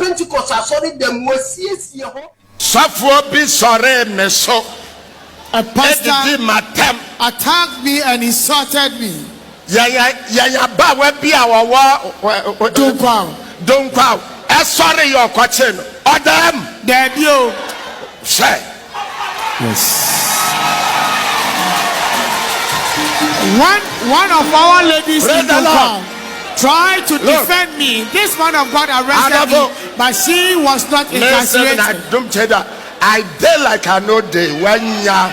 Pentecost asori dem wasiesie ho. Safo bi sore me so. A pastor attacked me and insulted me. Ya ba we bi awowo don't crowd. Sorry your question. Adam. There you say. Yes. One of our ladies in the crowd tried to defend me. This man of God arrested me, but she was not incarcerated. I did like I know day when ya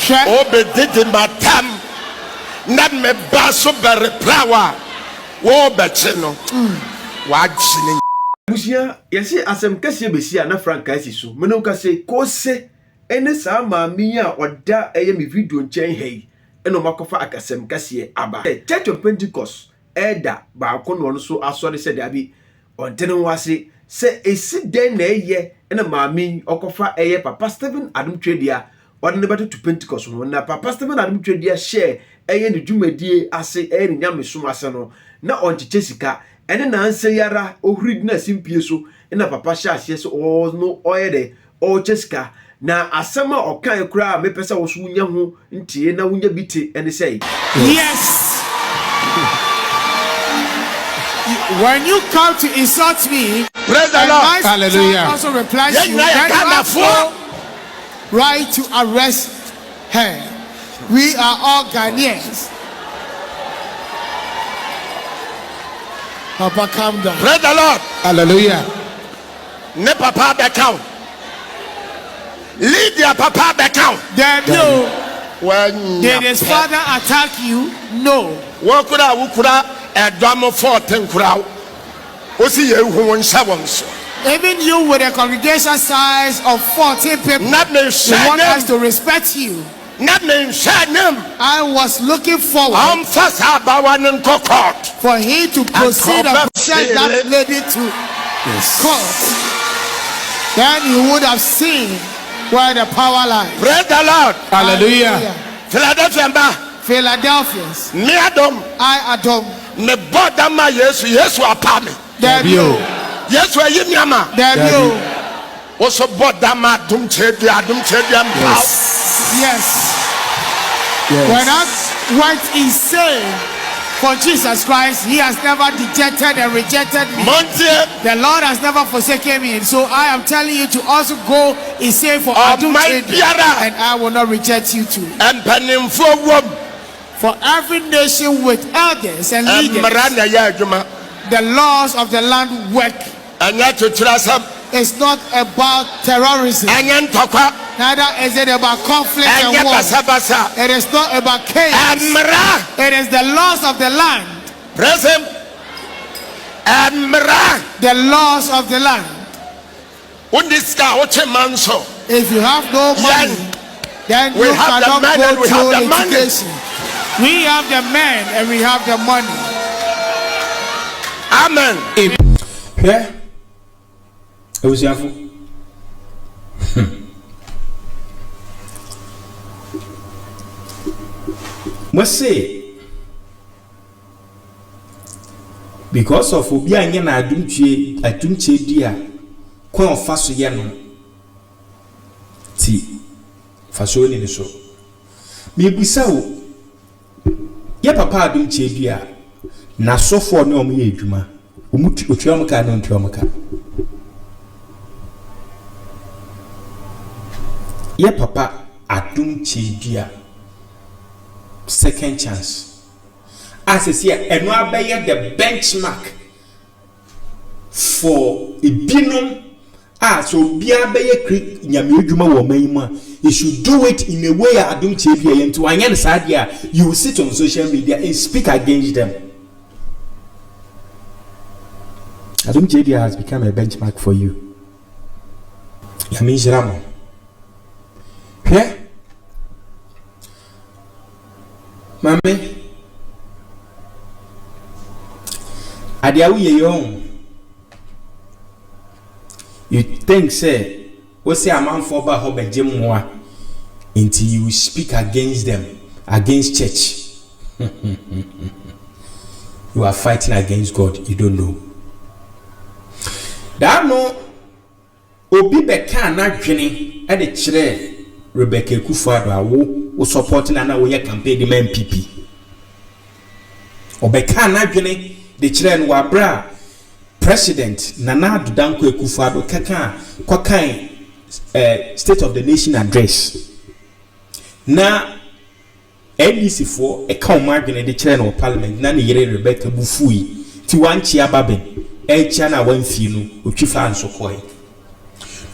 obedid my time. Not me basso berry flower. Wo betino. Watching. Musia, yesi asem kese besia na Frank kasi so. Meno kase kose ene sa maami a oda eye me video nchen hei. Eno makofa akasem kase aba. Church of Pentecost elder ba kono no so asori se dabi ontene wase se esi den na eye ene maami okofa eye Papa Stephen Adom Kyei-Duah ode ne beto to Pentecost no na Papa Stephen Adom Kyei-Duah share eye ne dwumadie ase eye ne nyamesom ase no na oncheche sika ene na anse yara ohrid na simpie so ena papa sha ase so no oyede o cheska na asema okan kura me pesa wo so nya ho ntie na wunya biti ene say yes. When you come to insult me, praise the Lord, hallelujah, also replies to you, then you have no right to arrest her. We are all Ghanaians. Papa, calm down. Praise the Lord. Hallelujah. Ne papa back count. Lydia papa back count. Then you. Did his father attack you? No. Wukura a drama 14 crowd. Osi ye who won so. Even you with a congregation size of 14 people, not me want us to respect you. Not me I was looking forward for him to proceed and present that lady to court. Then you would have seen where the power lies. Praise the Lord. Hallelujah. Philadelphians. Me Adom. I Adom. Me bodama Yesu apami. There you. Yesu ayimiama. There you. Also bodama Adom Kyei-Duah. Yes. When I went insane for Jesus Christ, he has never dejected and rejected me. The Lord has never forsaken me. So I am telling you to also go insane for Adom Kyei-Duah, and I will not reject you too. For every nation with elders and leaders, the laws of the land work. It's not about terrorism. Neither is it about conflict and war. It is not about chaos. It is the laws of the land. The laws of the land. If you have no money, then you cannot go through education. We have the men and we have the money. Amen. Yeah. It was Yafu. Must say, because of Obia and Adom Kyei-Duah, Quan Faso Yano T. Faso in the show. Maybe so. Ye Papa Adom Kyei-Duah, na so for no me juma. Utiomaka no Utiomaka. Ye Papa Adom Kyei-Duah. Second chance. As I say, and now be the benchmark for a binum. So be a creek in your juma woman. You should do it in a way Adom Kyei-Duah and to an side. You will sit on social media and speak against them. Adom Kyei-Duah has become a benchmark for you. Yamin Ramo. Yeah? Mame, Adiawu ye young. You think, say, what say a man for ba hobe jemwa until you speak against them, against church. You are fighting against God. You don't know. That no obi beka na dwene e de kire Rebecca Akufo-Addo wo support na wo ye campaign di MPP. Obeka na dwene de kire no wabra President Nana Addo Dankwa Akufo-Addo kwakan State of the Nation address. Na NDC for a command in the chair of Parliament, Nani Rebecca Bufui, Tiwanchi Ababen, Chana Wenfino, Uchifa and Sokoi.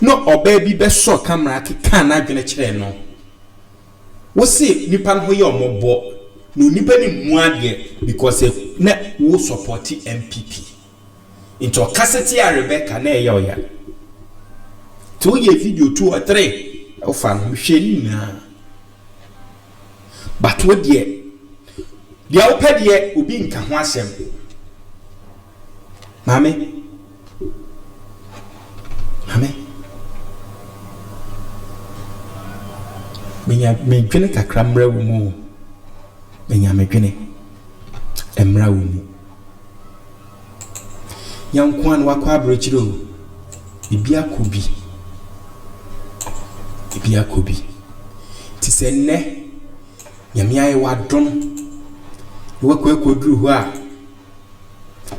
No, or baby best so camera can I get a chair no. We see Nipan Hoyo Mobo, no Nipani Mwadia, because a net will support MPP. Into a cassette Rebecca, ne yoya. 2 year video 2 or 3 of fan machine. But what ye? The open ye will be in Kahwasem. Mammy, me drink a cramra wumu. Menya me drink emra wumu. Young Kwan wakwa brechiro. Ibia kubi. Tisene. Nyamia ye wadom wekwe kodru ho a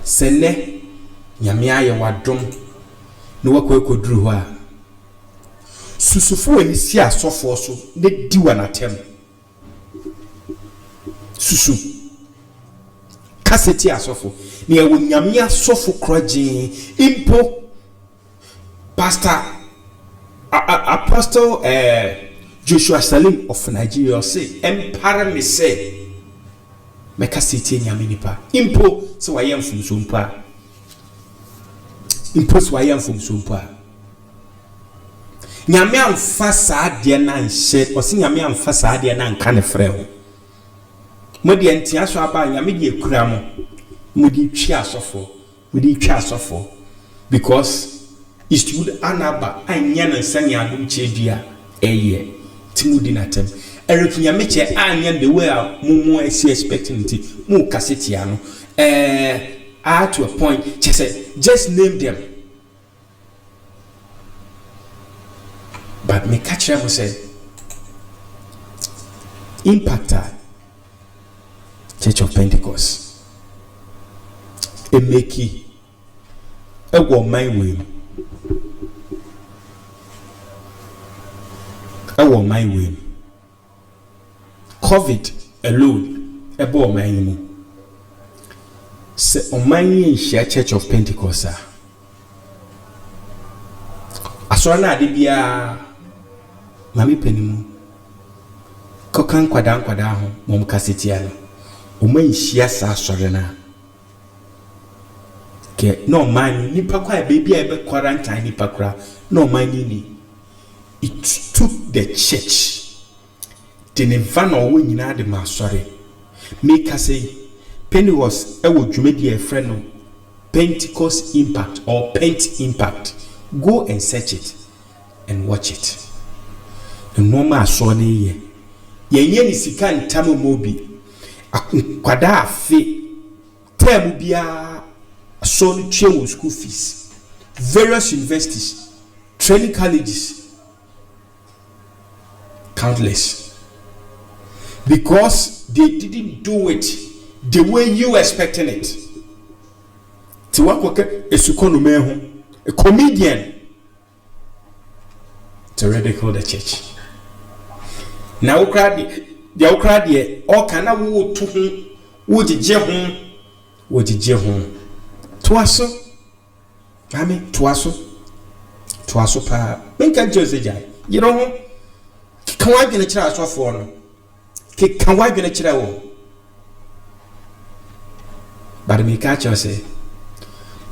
sene nyamia ye wadom no wekwe kodru ho a susufo ani si asofo so ne diwa na tem susu kaseti asofo ne ye nyamia sofo kroje impo pastor apostle Joshua Salim of Nigeria say empire me say meka city nyaminipa impo so wayam fum sumpa nyame amfa saade na nhyɛ ɔse nyame amfa saade na nka ne frɛ ho modi entia so aba nyame de ekura mo modi twa asofo because istud anaba anya na nsanya adum kyedua eye timudi na tem erekinya meche anya the way mumu esi expecting it mu cassette ano to a point just name them but me catch them say impactor Church of Pentecost emeki ewo my way COVID alone ebo my mu se on my Church of Pentecost asora na ade bia mami panimu kokan kwada ho mom kasetia no o man hia sa asore na ke no man nipa kwa baby e be quarantine nipa kra no man ni it took the church the nevana o nyina de ma sorry make us say Pentecost e wo dwumadi e friend no Pentecost impact or Pent impact. Go and search it and watch it. The normal so ne ye yenye ni sika ntamo mobi kwada afi term bia so no twe school fees various universities training colleges countless because they didn't do it the way you expecting it. Tiwakoke esukono mehu a comedian to ridicule the church. Now crowd all kind of would je home twaso mami twaso pa menka jose jai you know kan wa gene kira so for no kan wa gene kira wo but me ka cho say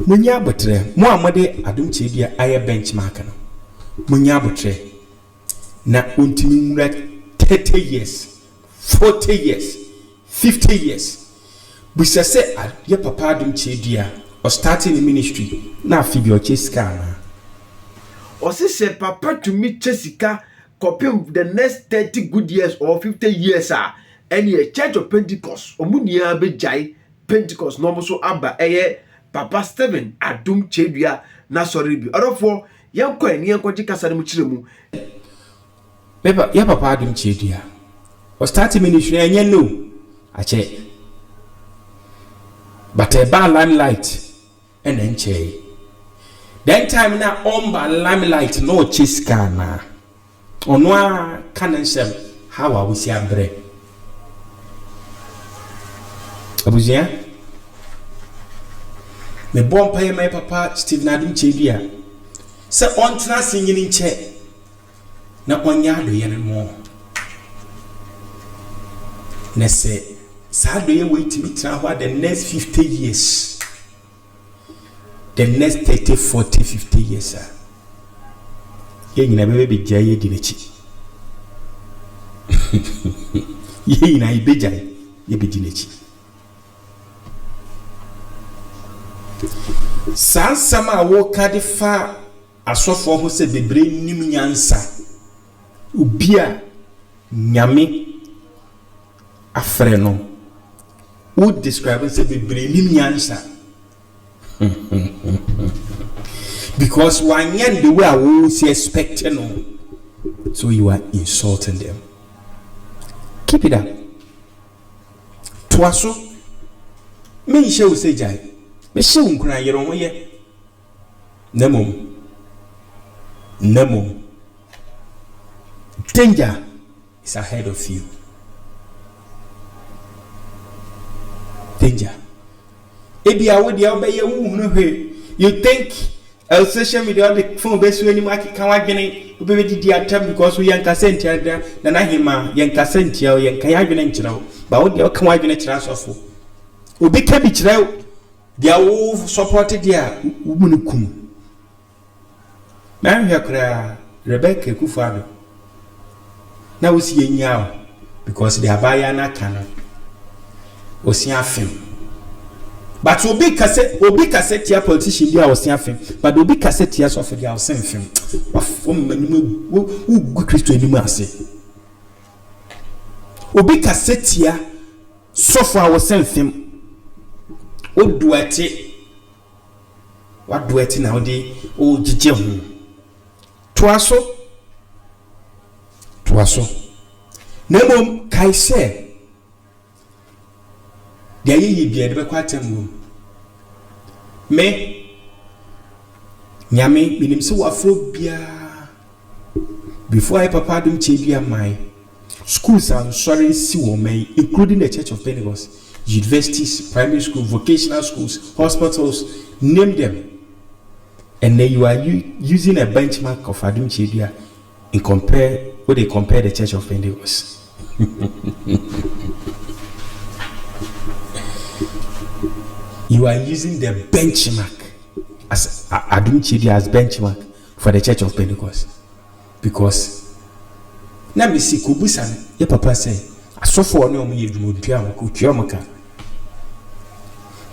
munya botre mo amade adum chebia aye benchmark no munya botre na ontimi mura 30 years 40 years 50 years bisa se ye papa adum chebia or starting the ministry na fibi o cheska na or say papa to me chesika copy the next 30 good years or 50 years and a Church of Pentecost omunia be jai Pentecost no so aba eye Papa Stephen Adom Kyei-Duah na sorry bi orofo yanko ani yanko kasa no mu kire mu Papa Adom Kyei-Duah o start ministry anya no ache but a bad limelight and then che then time na on ba limelight no chiska na ono a kanensem how are we see abre abuzia me bon pay my papa Stephen Adom Kyei-Duah se on tena singing nche na onya do ye mo na se sa do ye wait me tena ho the next 50 years the next 30 40 50 years ye nyina be jaye di nechi ye nyina be jaye ye be di nechi sansama wo kade fa asofo ho se bebre nim nyansa ubia nyame afre no would describe se bebre nim nyansa because one yan the way I was expecting no, so you are insulting them. Keep it up. Twaso me show say jai me show nkuna yero mo ye nemo danger is ahead of you. Danger. Ebia wo dia obeye wo hunu hwe you think social media the phone best when you make kan wadwene obebe didi atam because we yanka sentia na hima yanka sentia yanka yadwene nkyirawo ba wo dia kan wadwene kyira sofo obi ka bi kyirawo dia wo support dia wo munukum na hwe kra Rebecca Kufado na wo si yenya because the abaya na kana osi afem. But obi cassette here politician dia was afem. But obi cassette here so for dia was afem. Wafom manimu wo gu Kristo enimu ase. Obi cassette here so for was afem. O duete. What duete na odi o jije hu. Twaso. Nemo kai se dia yi bia de be kwatem me nyame minim se wafro bia before Papa Adom Kyei-Duah my schools are sorry si wo me including the Church of Pentecost, universities, primary school, vocational schools, hospitals, name them, and then you are using a benchmark of Adom Kyei-Duah in compare the Church of Pentecost. You are using the benchmark as Adom Kyei-Duah as benchmark for the Church of Pentecost. Because na me si kubusa ye papa say asofo ne omo ye dwumodua mo ko tua mo ka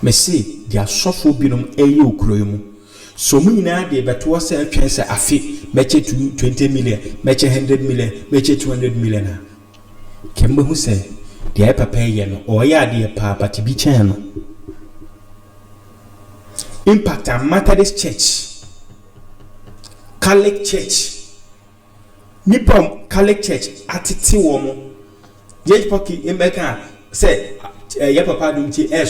me say dia asofo binom eye okuro mu so mu nyina de beto say atwen say afi meche 20 million meche 100 million meche 200 million na kembe hu say dia papa ye no o ya de pa but bi chen no Impact and Methodist Church, Catholic Church, Nippon Catholic Church, Atiti Womo, Judge Pocky, Emeka said, Papa Adom Kyei-Duah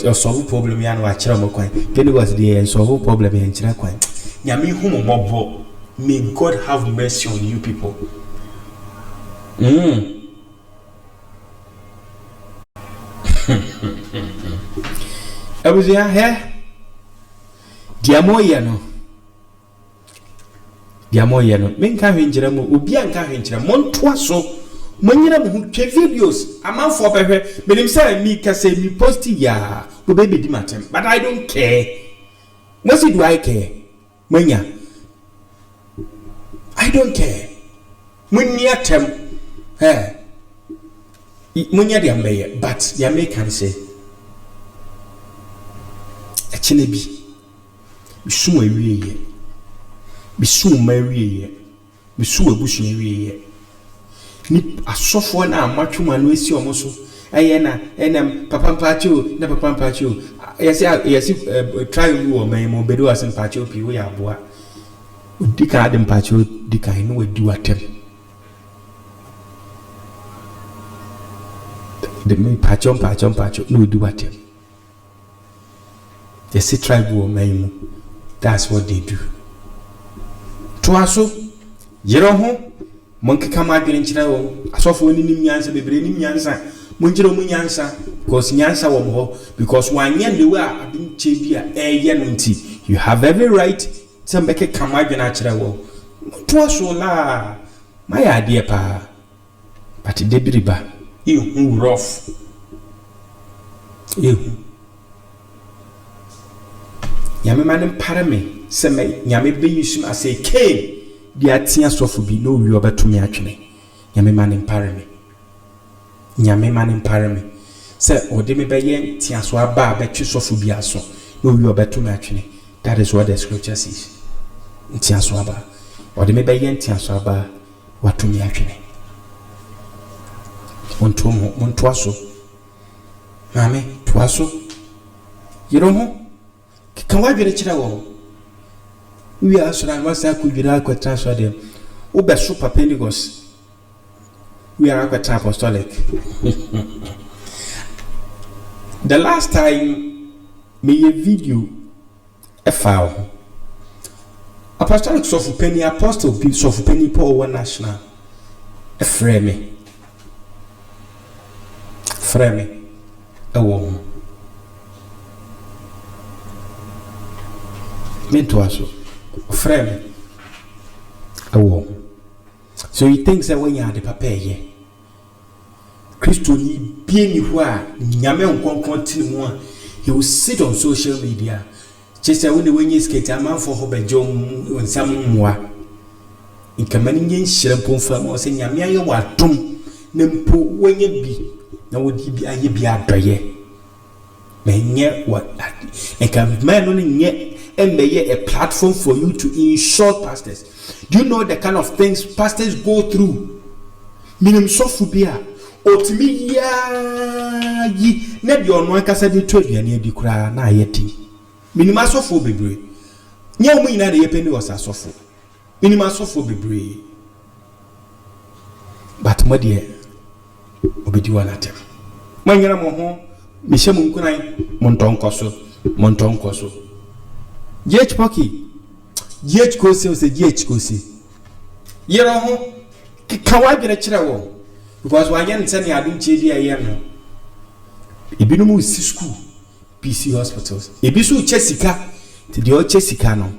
or solve problem yan wa chira mo kwan. Kenny was the solve problem yan chira kwan. Nyame humo mobo. May God have mercy on you people. Abuzia he diamoye no menka hwenjira mo obi anka hwenjira montoa so monyina mo hwɛ videos amanfo behwe menim say mi ka say mi post ya go baby di matem but I don't care. What do I care? Monya I don't care. Monya tem monya de ambe but the American say Chinebi, Bisu Marie, Bisu Marie, Bisu Bush Marie. Nip a soft one, a much man, we see almost ayena enem papa mpacho na papa mpacho yes try you o man bedu asen mpacho pi we aboa dika ade mpacho dika no wadu atem the me mpacho no wadu atem yes try you o man. That's what they do. Twaso yero ho monkeka madwene nkyira wo asofo ni nyansa bebre ni nyansa monjiro mu nyansa because nyansa wo mo because wanye lewe a adum chebia eye no nti you have every right to make a kamadwene akyira wo twaso la my idea pa but debiriba you rough you Yame manim parame se me nyame be yusum ase Cain dia tia sofo bi no wi obetumi atwene nyame manim parame se ode me be ye tia so aba betwe sofo bi aso no wi obetumi atwene. That is what the scripture says. Tia so aba ode me be ye tia so aba watumi atwene monto aso mame to aso yero ho can why be chira we are so that was could be like transfer them Uber Super Pentecost we are apostolic. The last time me a video a file apostolic sofu penny apostle be sofu penny Paul one national a frame a woman Mento aso frame awo so he thinks that when you are the papa ye Christo ni bie ni ho a nyame nkonkon tinu a he will sit on social media just when the when you skate a man for ho bejom on some moa in kamani nyen hyirampo fa ma se nyame aye wadom na mpo wenye bi na wodi bi aye bi adoye na nye what and can man no nye and a platform for you to insult pastors. Do you know the kind of things pastors go through? Minim sofubia otimi ya yi na bi ono akasa de to aduane adi kura na ayeti. Minim asofo bebre. Nya omu ina de yepeni was asofo. Minim asofo bebre. But modie obedi wanatem. Manyara mo ho mishe mu nkunan montonkoso. GH Pocky, GH Koosa was a GH Koosa. Yero ho kawa gina chira wo because wa yan sani adum chedi ayano. Ebi no mu si school PC hospitals. Ebi so chesika te de o chesika no.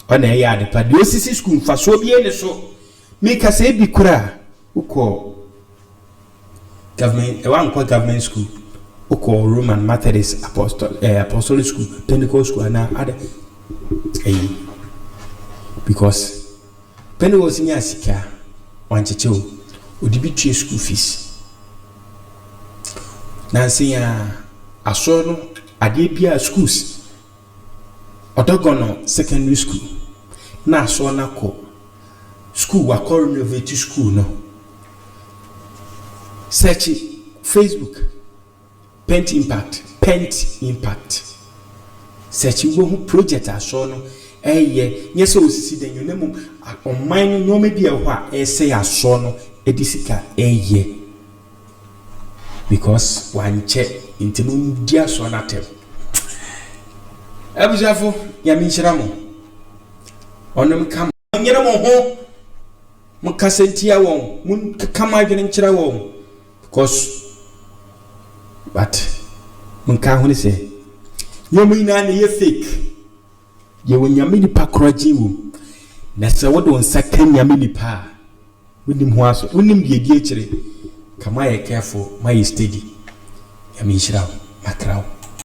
Ona e ya de pa de o sisi school fa so bi ene so. Me ka se bi kura uko government government school. Roman Methodist Apostolic School, Pentecost School, and other. Because Pentecost in Yasika, one chicho, would be school fees. Nancy, I saw no, I did be schools. Otogono secondary school. Na so na ko school wa call innovative school no. Search Facebook. Pent impact. Search you project aso no yes osisi den you name on mine no maybe a hwa say aso no edisika because one check into no dia so na tem abujafo ya mi nhyiramo onom kam nyere mo ho mo kasentia won mun kama adwene nkyira won because but mun ka hu ni se nyomu ina ne ye fake ye wonyame ni pakroji wo na se wodo nsaka nyame ni pa wonim ho aso wonim de edi akire kama ye careful my steady ya mi nhyira makrawo